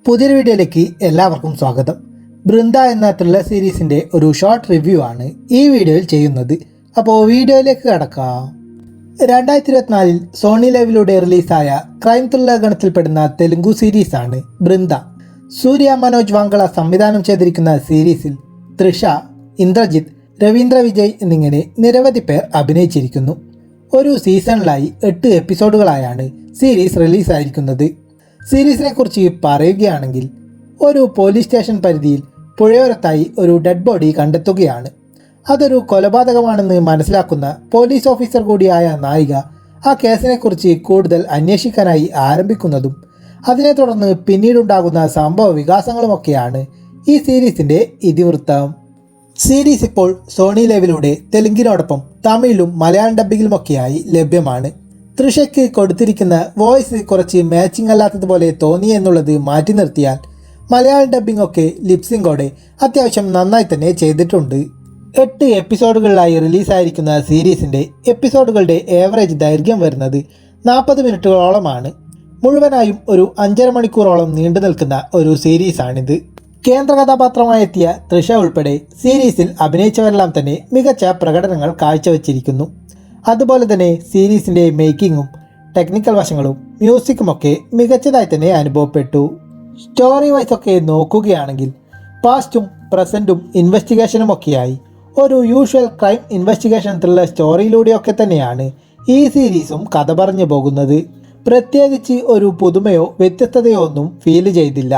പുതിയൊരു വീഡിയോയിലേക്ക് എല്ലാവർക്കും സ്വാഗതം. ബൃന്ദ എന്ന ത്രില്ലർ സീരീസിൻ്റെ ഒരു ഷോർട്ട് റിവ്യൂ ആണ് ഈ വീഡിയോയിൽ ചെയ്യുന്നത്. അപ്പോൾ വീഡിയോയിലേക്ക് കടക്കാം. 2024 സോണി ലൈവിലൂടെ റിലീസായ ക്രൈം ത്രില്ലർ ഗണത്തിൽപ്പെടുന്ന തെലുങ്കു സീരീസാണ് ബൃന്ദ. സൂര്യ മനോജ് വാങ്കള സംവിധാനം ചെയ്തിരിക്കുന്ന സീരീസിൽ തൃഷ, ഇന്ദ്രജിത്ത്, രവീന്ദ്ര വിജയ് എന്നിങ്ങനെ നിരവധി പേർ അഭിനയിച്ചിരിക്കുന്നു. ഒരു സീസണിലായി 8 എപ്പിസോഡുകളായാണ് സീരീസ് റിലീസായിരിക്കുന്നത്. സീരീസിനെ കുറിച്ച് പറയുകയാണെങ്കിൽ, ഒരു പോലീസ് സ്റ്റേഷൻ പരിധിയിൽ പുഴയോരത്തായി ഒരു ഡെഡ് ബോഡി കണ്ടെത്തുകയാണ്. അതൊരു കൊലപാതകമാണെന്ന് മനസ്സിലാക്കുന്ന പോലീസ് ഓഫീസർ കൂടിയായ നായിക ആ കേസിനെക്കുറിച്ച് കൂടുതൽ അന്വേഷിക്കാനായി ആരംഭിക്കുന്നതും അതിനെ തുടർന്ന് പിന്നീടുണ്ടാകുന്ന സംഭവ വികാസങ്ങളുമൊക്കെയാണ് ഈ സീരീസിൻ്റെ ഇതിവൃത്തം. സീരീസ് ഇപ്പോൾ സോണി ലൈവിലൂടെ തെലുങ്കിനോടൊപ്പം തമിഴിലും മലയാളം ഡബ്ബിങ്ങിലുമൊക്കെയായി ലഭ്യമാണ്. തൃഷയ്ക്ക് കൊടുത്തിരിക്കുന്ന വോയിസ് കുറച്ച് മാച്ചിങ് അല്ലാത്തതുപോലെ തോന്നി എന്നുള്ളത് മാറ്റി നിർത്തിയാൽ മലയാളം ഡബ്ബിംഗ് ഒക്കെ ലിപ്സിംഗോടെ അത്യാവശ്യം നന്നായി തന്നെ ചെയ്തിട്ടുണ്ട്. 8 എപ്പിസോഡുകളിലായി റിലീസായിരിക്കുന്ന സീരീസിൻ്റെ എപ്പിസോഡുകളുടെ ഏവറേജ് ദൈർഘ്യം വരുന്നത് 40 മിനിറ്റുകളോളമാണ്. മുഴുവനായും ഒരു 5.5 മണിക്കൂറോളം നീണ്ടു നിൽക്കുന്ന ഒരു സീരീസാണിത്. കേന്ദ്ര കഥാപാത്രമായെത്തിയ തൃഷ ഉൾപ്പെടെ സീരീസിൽ അഭിനയിച്ചവരെല്ലാം തന്നെ മികച്ച പ്രകടനങ്ങൾ കാഴ്ചവെച്ചിരിക്കുന്നു. അതുപോലെ തന്നെ സീരീസിൻ്റെ മേക്കിങ്ങും ടെക്നിക്കൽ വശങ്ങളും മ്യൂസിക്കുമൊക്കെ മികച്ചതായി തന്നെ അനുഭവപ്പെട്ടു. സ്റ്റോറി വൈസൊക്കെ നോക്കുകയാണെങ്കിൽ പാസ്റ്റും പ്രസൻറ്റും ഇൻവെസ്റ്റിഗേഷനുമൊക്കെയായി ഒരു യൂഷ്വൽ ക്രൈം ഇൻവെസ്റ്റിഗേഷൻ ത്രില്ലർ സ്റ്റോറിയിലൂടെയൊക്കെ തന്നെയാണ് ഈ സീരീസും കഥ പറഞ്ഞു പോകുന്നത്. പ്രത്യേകിച്ച് ഒരു പുതുമയോ വ്യത്യസ്തതയോ ഒന്നും ഫീൽ ചെയ്തില്ല.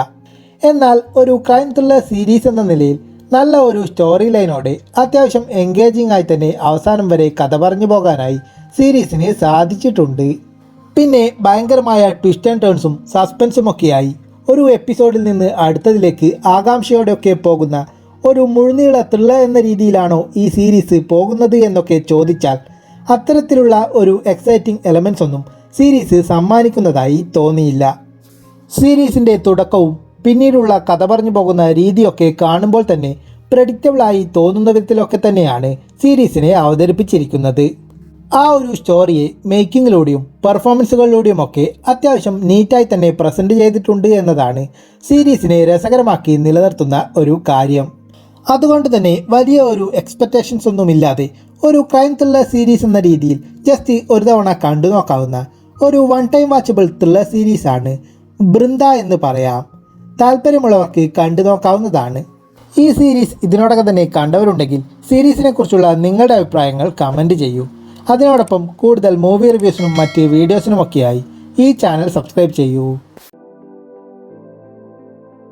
എന്നാൽ ഒരു ക്രൈം ത്രില്ലർ സീരീസ് എന്ന നിലയിൽ നല്ല ഒരു സ്റ്റോറി ലൈനോടെ അത്യാവശ്യം എൻഗേജിംഗ് ആയി തന്നെ അവസാനം വരെ കഥ പറഞ്ഞു പോകാനായി സീരീസിന് സാധിച്ചിട്ടുണ്ട്. പിന്നെ ഭയങ്കരമായ ട്വിസ്റ്റ് ആൻഡ് ടേൺസും സസ്പെൻസുമൊക്കെയായി ഒരു എപ്പിസോഡിൽ നിന്ന് അടുത്തതിലേക്ക് ആകാംക്ഷയോടെയൊക്കെ പോകുന്ന ഒരു മുഴുനീള ത്രില്ലർ എന്ന രീതിയിലാണോ ഈ സീരീസ് പോകുന്നത് എന്നൊക്കെ ചോദിച്ചാൽ അത്തരത്തിലുള്ള ഒരു എക്സൈറ്റിംഗ് എലമെൻസ് ഒന്നും സീരീസ് സമ്മാനിക്കുന്നതായി തോന്നിയില്ല. സീരീസിൻ്റെ തുടക്കവും പിന്നീടുള്ള കഥ പറഞ്ഞു പോകുന്ന രീതിയൊക്കെ കാണുമ്പോൾ തന്നെ പ്രെഡിക്റ്റബിളായി തോന്നുന്ന വിധത്തിലൊക്കെ തന്നെയാണ് സീരീസിനെ അവതരിപ്പിച്ചിരിക്കുന്നത്. ആ ഒരു സ്റ്റോറിയെ മേക്കിങ്ങിലൂടെയും പെർഫോമൻസുകളിലൂടെയുമൊക്കെ അത്യാവശ്യം നീറ്റായി തന്നെ പ്രസൻറ്റ് ചെയ്തിട്ടുണ്ട് എന്നതാണ് സീരീസിനെ രസകരമാക്കി നിലനിർത്തുന്ന ഒരു കാര്യം. അതുകൊണ്ട് തന്നെ വലിയ ഒരു എക്സ്പെക്റ്റേഷൻസ് ഒന്നുമില്ലാതെ ഒരു ക്രൈം ത്രില്ലർ സീരീസ് എന്ന രീതിയിൽ ജസ്റ്റ് ഒരു തവണ കണ്ടു നോക്കാവുന്ന ഒരു വൺ ടൈം വാച്ചബിൾ ത്രില്ലർ സീരീസാണ് ബൃന്ദ എന്ന് പറയാം. താല്പര്യമുള്ളവർക്ക് കണ്ടു നോക്കാവുന്നതാണ്. ഈ സീരീസ് ഇതിനോടകം തന്നെ കണ്ടവരുണ്ടെങ്കിൽ സീരീസിനെ കുറിച്ചുള്ള നിങ്ങളുടെ അഭിപ്രായങ്ങൾ കമൻറ്റ് ചെയ്യൂ. അതിനോടൊപ്പം കൂടുതൽ മൂവി റിവ്യൂസിനും മറ്റ് വീഡിയോസിനുമൊക്കെയായി ഈ ചാനൽ സബ്സ്ക്രൈബ് ചെയ്യൂ.